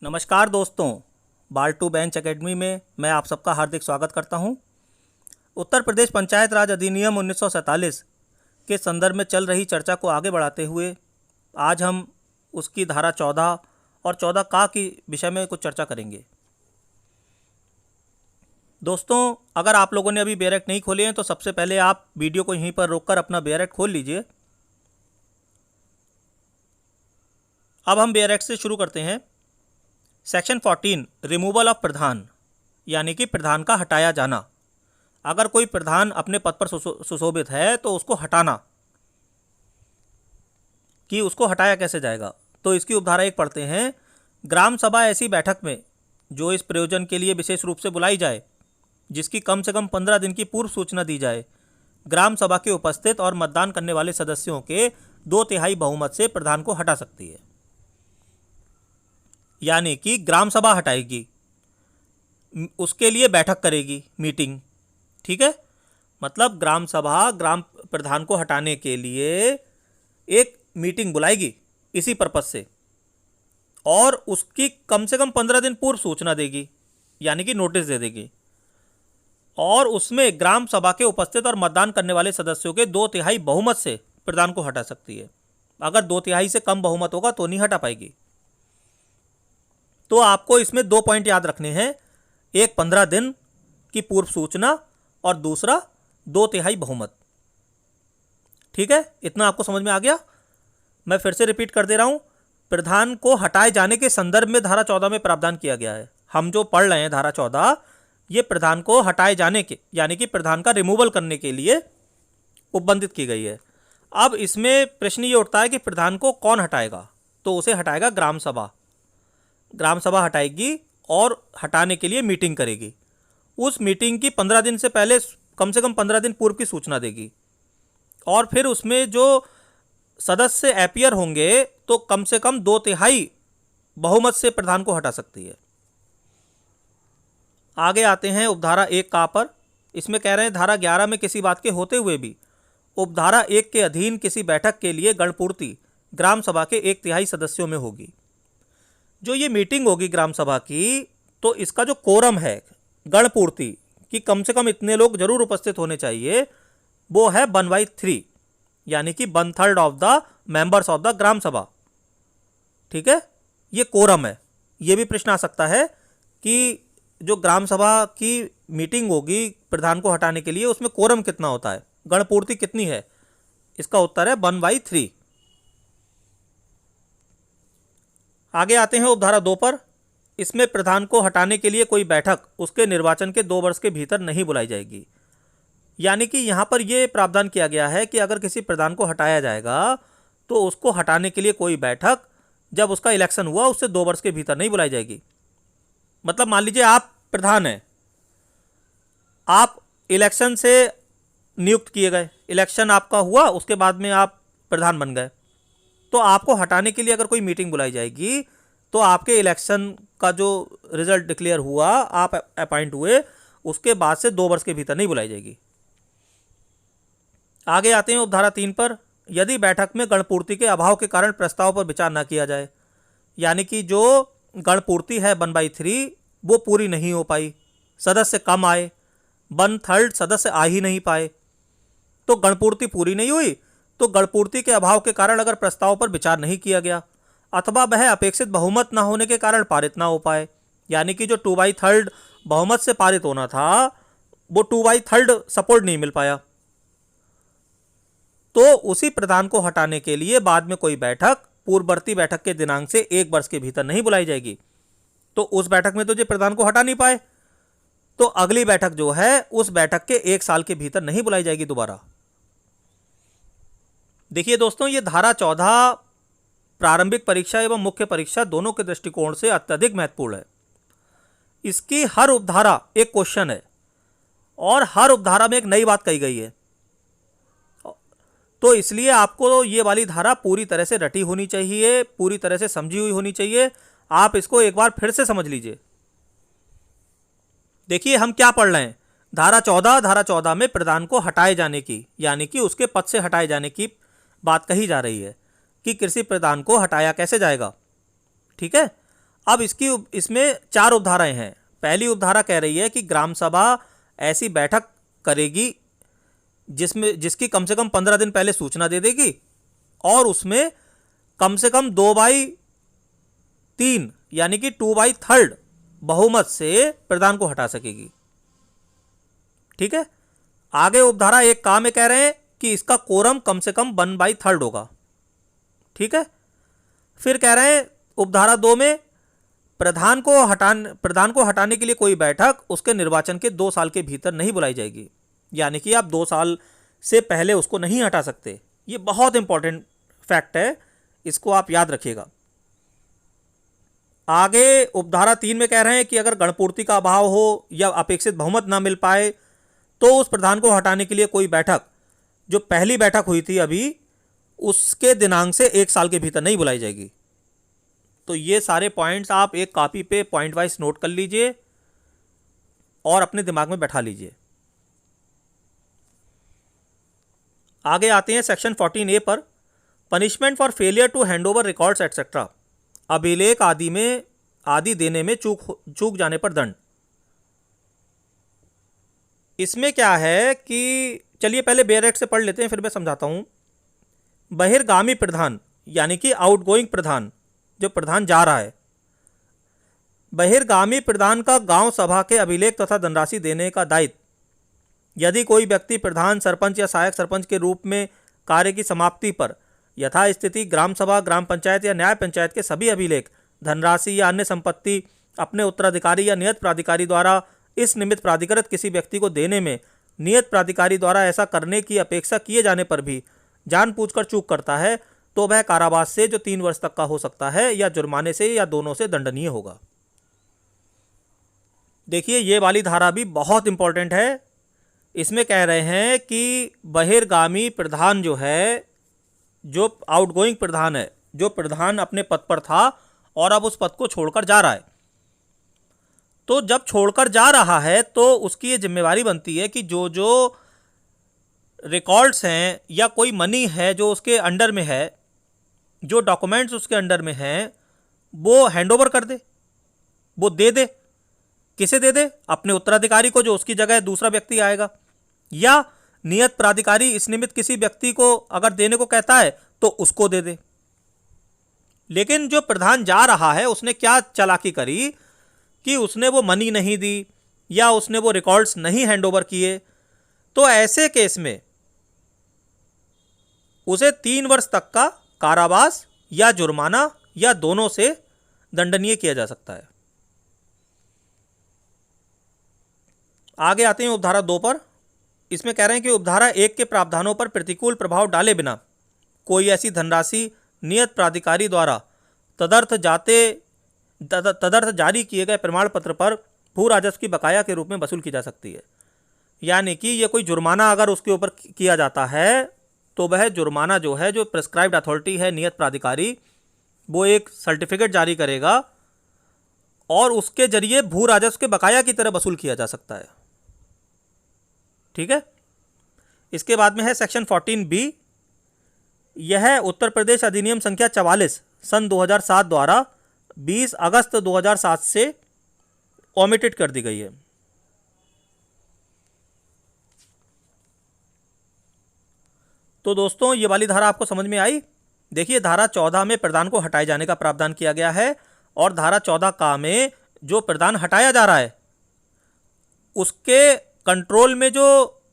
नमस्कार दोस्तों, बाल टू बेंच एकेडमी में मैं आप सबका हार्दिक स्वागत करता हूं। उत्तर प्रदेश पंचायत राज अधिनियम 1947 के संदर्भ में चल रही चर्चा को आगे बढ़ाते हुए आज हम उसकी धारा 14 और 14 का की विषय में कुछ चर्चा करेंगे। दोस्तों, अगर आप लोगों ने अभी बेरेक्ट नहीं खोले हैं तो सबसे पहले आप वीडियो को यहीं पर रोककर अपना बेरेक्ट खोल लीजिए। अब हम बेरेक्ट से शुरू करते हैं। सेक्शन 14 रिमूवल ऑफ प्रधान, यानी कि प्रधान का हटाया जाना। अगर कोई प्रधान अपने पद पर सुशोभित है तो उसको हटाना, कि उसको हटाया कैसे जाएगा, तो इसकी उपधारा 1 पढ़ते हैं। ग्राम सभा ऐसी बैठक में जो इस प्रयोजन के लिए विशेष रूप से बुलाई जाए, जिसकी कम से कम 15 दिन की पूर्व सूचना दी जाए, ग्राम सभा के उपस्थित और मतदान करने वाले सदस्यों के 2/3 बहुमत से प्रधान को हटा सकती है। यानी कि ग्राम सभा हटाएगी, उसके लिए बैठक करेगी, मीटिंग। ठीक है, मतलब ग्राम सभा ग्राम प्रधान को हटाने के लिए एक मीटिंग बुलाएगी इसी पर्पज से, और उसकी कम से कम 15 दिन पूर्व सूचना देगी, यानी कि नोटिस दे देगी, और उसमें ग्राम सभा के उपस्थित और मतदान करने वाले सदस्यों के 2/3 बहुमत से प्रधान को हटा सकती है। अगर 2/3 से कम बहुमत होगा तो नहीं हटा पाएगी। तो आपको इसमें 2 पॉइंट याद रखने हैं, एक 15 दिन की पूर्व सूचना और दूसरा 2/3 बहुमत। ठीक है, इतना आपको समझ में आ गया। मैं फिर से रिपीट कर दे रहा हूं, प्रधान को हटाए जाने के संदर्भ में धारा 14 में प्रावधान किया गया है। हम जो पढ़ रहे हैं धारा 14, ये प्रधान को हटाए जाने के, यानी कि प्रधान का रिमूवल करने के लिए उपबंधित की गई है। अब इसमें प्रश्न ये उठता है कि प्रधान को कौन हटाएगा, तो उसे हटाएगा ग्राम सभा। ग्राम सभा हटाएगी और हटाने के लिए मीटिंग करेगी। उस मीटिंग की 15 दिन से पहले कम से कम 15 दिन पूर्व की सूचना देगी, और फिर उसमें जो सदस्य अपीयर होंगे तो कम से कम 2/3 बहुमत से प्रधान को हटा सकती है। आगे आते हैं उपधारा 1 का पर। इसमें कह रहे हैं धारा 11 में किसी बात के होते हुए भी उपधारा 1 के अधीन किसी बैठक के लिए गणपूर्ति ग्राम सभा के 1/3 सदस्यों में होगी। जो ये मीटिंग होगी ग्राम सभा की, तो इसका जो कोरम है गणपूर्ति कि कम से कम इतने लोग जरूर उपस्थित होने चाहिए, वो है 1/3, यानी कि 1/3 of the members of the gram sabha. ठीक है, ये कोरम है। ये भी प्रश्न आ सकता है कि जो ग्राम सभा की मीटिंग होगी प्रधान को हटाने के लिए, उसमें कोरम कितना होता है, गणपूर्ति कितनी है। इसका उत्तर है 1/3। आगे आते हैं उपधारा 2 पर। इसमें प्रधान को हटाने के लिए कोई बैठक उसके निर्वाचन के 2 वर्ष के भीतर नहीं बुलाई जाएगी। यानी कि यहाँ पर यह प्रावधान किया गया है कि अगर किसी प्रधान को हटाया जाएगा तो उसको हटाने के लिए कोई बैठक जब उसका इलेक्शन हुआ उससे 2 वर्ष के भीतर नहीं बुलाई जाएगी। मतलब मान लीजिए आप प्रधान हैं, आप इलेक्शन से नियुक्त किए गए, इलेक्शन आपका हुआ, उसके बाद में आप प्रधान बन गए, तो आपको हटाने के लिए अगर कोई मीटिंग बुलाई जाएगी तो आपके इलेक्शन का जो रिजल्ट डिक्लेयर हुआ, आप अपॉइंट हुए, उसके बाद से 2 वर्ष के भीतर नहीं बुलाई जाएगी। आगे आते हैं उपधारा 3 पर। यदि बैठक में गणपूर्ति के अभाव के कारण प्रस्ताव पर विचार न किया जाए, यानी कि जो गणपूर्ति है 1/3 वो पूरी नहीं हो पाई, सदस्य कम आए, 1/3 सदस्य आ ही नहीं पाए, तो गणपूर्ति पूरी नहीं हुई, तो गणपूर्ति के अभाव के कारण अगर प्रस्ताव पर विचार नहीं किया गया, अथवा वह अपेक्षित बहुमत न होने के कारण पारित ना हो पाए, यानी कि जो 2/3 बहुमत से पारित होना था वो 2/3 सपोर्ट नहीं मिल पाया, तो उसी प्रधान को हटाने के लिए बाद में कोई बैठक पूर्ववर्ती बैठक के दिनांक से 1 वर्ष के भीतर नहीं बुलाई जाएगी। तो उस बैठक में तो जो प्रधान को हटा नहीं पाए, तो अगली बैठक जो है उस बैठक के 1 साल के भीतर नहीं बुलाई जाएगी दोबारा। देखिए दोस्तों, ये धारा 14 प्रारंभिक परीक्षा एवं मुख्य परीक्षा दोनों के दृष्टिकोण से अत्यधिक महत्वपूर्ण है। इसकी हर उपधारा एक क्वेश्चन है और हर उपधारा में एक नई बात कही गई है, तो इसलिए आपको ये वाली धारा पूरी तरह से रटी होनी चाहिए, पूरी तरह से समझी हुई होनी चाहिए। आप इसको एक बार फिर से समझ लीजिए। देखिए हम क्या पढ़ रहे हैं, धारा 14 में प्रधान को हटाए जाने की, यानी कि उसके पद से हटाए जाने की बात कही जा रही है कि कृषि प्रधान को हटाया कैसे जाएगा। ठीक है, अब इसमें 4 उपधाराएं हैं। पहली उपधारा कह रही है कि ग्राम सभा ऐसी बैठक करेगी जिसकी कम से कम 15 दिन पहले सूचना दे देगी और उसमें कम से कम 2/3 यानी कि 2/3 बहुमत से प्रधान को हटा सकेगी। ठीक है। आगे उपधारा 1 का में कह रहे हैं कि इसका कोरम कम से कम 1/3 होगा। ठीक है। फिर कह रहे हैं उपधारा 2 में प्रधान को हटाने के लिए कोई बैठक उसके निर्वाचन के 2 साल के भीतर नहीं बुलाई जाएगी, यानी कि आप 2 साल से पहले उसको नहीं हटा सकते। ये बहुत इंपॉर्टेंट फैक्ट है, इसको आप याद रखिएगा। आगे उपधारा 3 में कह रहे हैं कि अगर गणपूर्ति का अभाव हो या अपेक्षित बहुमत ना मिल पाए तो उस प्रधान को हटाने के लिए कोई बैठक, जो पहली बैठक हुई थी अभी, उसके दिनांक से 1 साल के भीतर नहीं बुलाई जाएगी। तो ये सारे पॉइंट्स आप एक कॉपी पे पॉइंट वाइज नोट कर लीजिए और अपने दिमाग में बैठा लीजिए। आगे आते हैं सेक्शन 14A पर, punishment for failure to hand over records etcetera. अभिलेख आदि देने में चूक जाने पर दंड। इसमें क्या है कि चलिए पहले बेयर एक्ट से पढ़ लेते हैं, फिर मैं समझाता हूं। बहिर्गामी प्रधान यानी कि आउटगोइंग प्रधान, जो प्रधान जा रहा है, बहिर्गामी प्रधान का गांव सभा के अभिलेख तथा धनराशि देने का दायित्व यदि कोई व्यक्ति प्रधान, सरपंच या सहायक सरपंच के रूप में कार्य की समाप्ति पर यथास्थिति ग्राम सभा, ग्राम पंचायत या न्याय पंचायत के सभी अभिलेख, धनराशि या अन्य संपत्ति अपने उत्तराधिकारी या नियत प्राधिकारी द्वारा इस निमित्त प्राधिकृत किसी व्यक्ति को देने में नियत प्राधिकारी द्वारा ऐसा करने की अपेक्षा किए जाने पर भी जानबूझकर चूक करता है तो वह कारावास से, जो 3 वर्ष तक का हो सकता है, या जुर्माने से, या दोनों से दंडनीय होगा। देखिए ये वाली धारा भी बहुत इंपॉर्टेंट है। इसमें कह रहे हैं कि बहिर्गामी प्रधान जो है, जो आउटगोइंग प्रधान है, जो प्रधान अपने पद पर था और अब उस पद को छोड़कर जा रहा है, तो जब छोड़कर जा रहा है तो उसकी ये जिम्मेवारी बनती है कि जो जो रिकॉर्ड्स हैं या कोई मनी है जो उसके अंडर में है, जो डॉक्यूमेंट्स उसके अंडर में हैं, वो हैंडओवर कर दे, वो दे दे। किसे दे दे? अपने उत्तराधिकारी को, जो उसकी जगह दूसरा व्यक्ति आएगा, या नियत प्राधिकारी इस निमित्त किसी व्यक्ति को अगर देने को कहता है तो उसको दे दे। लेकिन जो प्रधान जा रहा है उसने क्या चालाकी करी कि उसने वो मनी नहीं दी या उसने वो रिकॉर्ड्स नहीं हैंडओवर किए, तो ऐसे केस में उसे 3 वर्ष तक का कारावास या जुर्माना या दोनों से दंडनीय किया जा सकता है। आगे आते हैं उपधारा 2 पर। इसमें कह रहे हैं कि उपधारा 1 के प्रावधानों पर प्रतिकूल प्रभाव डाले बिना कोई ऐसी धनराशि नियत प्राधिकारी द्वारा तदर्थ जारी किए गए प्रमाण पत्र पर भू राजस्व की बकाया के रूप में वसूल की जा सकती है। यानी कि ये कोई जुर्माना अगर उसके ऊपर किया जाता है तो वह जुर्माना जो है, जो प्रिस्क्राइब्ड अथॉरिटी है नियत प्राधिकारी, वो एक सर्टिफिकेट जारी करेगा और उसके जरिए भू राजस्व के बकाया की तरह वसूल किया जा सकता है। ठीक है। इसके बाद में है सेक्शन 14B। यह उत्तर प्रदेश अधिनियम संख्या 44 सन 2007 द्वारा 20 अगस्त 2007 से ओमिटेड कर दी गई है। तो दोस्तों ये वाली धारा आपको समझ में आई। देखिए धारा 14 में प्रधान को हटाए जाने का प्रावधान किया गया है और धारा 14 का में जो प्रधान हटाया जा रहा है उसके कंट्रोल में जो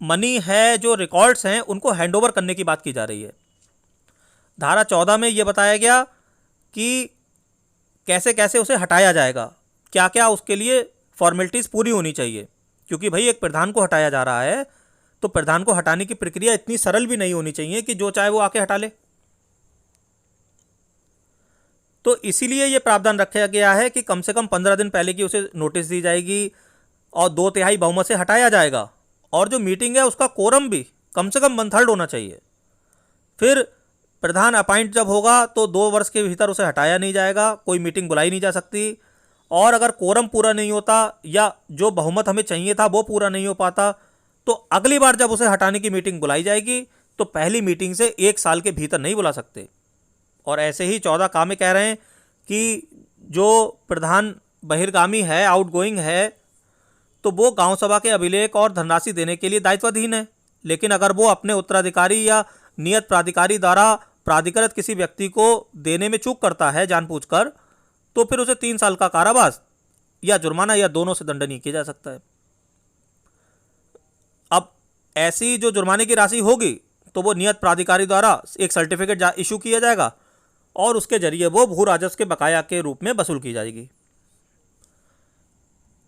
मनी है, जो रिकॉर्ड्स हैं, उनको हैंडओवर करने की बात की जा रही है। धारा 14 में यह बताया गया कि कैसे कैसे उसे हटाया जाएगा, क्या क्या उसके लिए फॉर्मेलिटीज़ पूरी होनी चाहिए, क्योंकि भाई एक प्रधान को हटाया जा रहा है तो प्रधान को हटाने की प्रक्रिया इतनी सरल भी नहीं होनी चाहिए कि जो चाहे वो आके हटा ले। तो इसीलिए यह प्रावधान रखा गया है कि कम से कम 15 दिन पहले की उसे नोटिस दी जाएगी और 2/3 बहुमत से हटाया जाएगा, और जो मीटिंग है उसका कोरम भी कम से कम 1/3 होना चाहिए। फिर प्रधान अपॉइंट जब होगा तो 2 वर्ष के भीतर उसे हटाया नहीं जाएगा, कोई मीटिंग बुलाई नहीं जा सकती, और अगर कोरम पूरा नहीं होता या जो बहुमत हमें चाहिए था वो पूरा नहीं हो पाता तो अगली बार जब उसे हटाने की मीटिंग बुलाई जाएगी तो पहली मीटिंग से 1 साल के भीतर नहीं बुला सकते। और ऐसे ही 14 का में कह रहे हैं कि जो प्रधान बहिर्गामी है, आउटगोइंग है, तो वो गांव सभा के अभिलेख और धनराशि देने के लिए दायित्वाधीन है। लेकिन अगर वो अपने उत्तराधिकारी या नियत प्राधिकारी द्वारा प्राधिकृत किसी व्यक्ति को देने में चूक करता है जानबूझकर, तो फिर उसे 3 साल का कारावास या जुर्माना या दोनों से दंडनीय किया जा सकता है। अब ऐसी जो जुर्माने की राशि होगी तो वो नियत प्राधिकारी द्वारा एक सर्टिफिकेट इशू किया जाएगा और उसके जरिए वो भू राजस्व के बकाया के रूप में वसूल की जाएगी।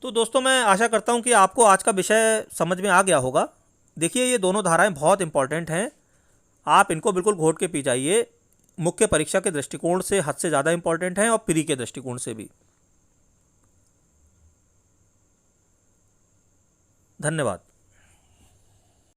तो दोस्तों, मैं आशा करता हूँ कि आपको आज का विषय समझ में आ गया होगा। देखिए, ये दोनों धाराएं बहुत इंपॉर्टेंट हैं, आप इनको बिल्कुल घोट के पी जाइए। मुख्य परीक्षा के दृष्टिकोण से हद से ज़्यादा इंपॉर्टेंट हैं और प्री के दृष्टिकोण से भी। धन्यवाद।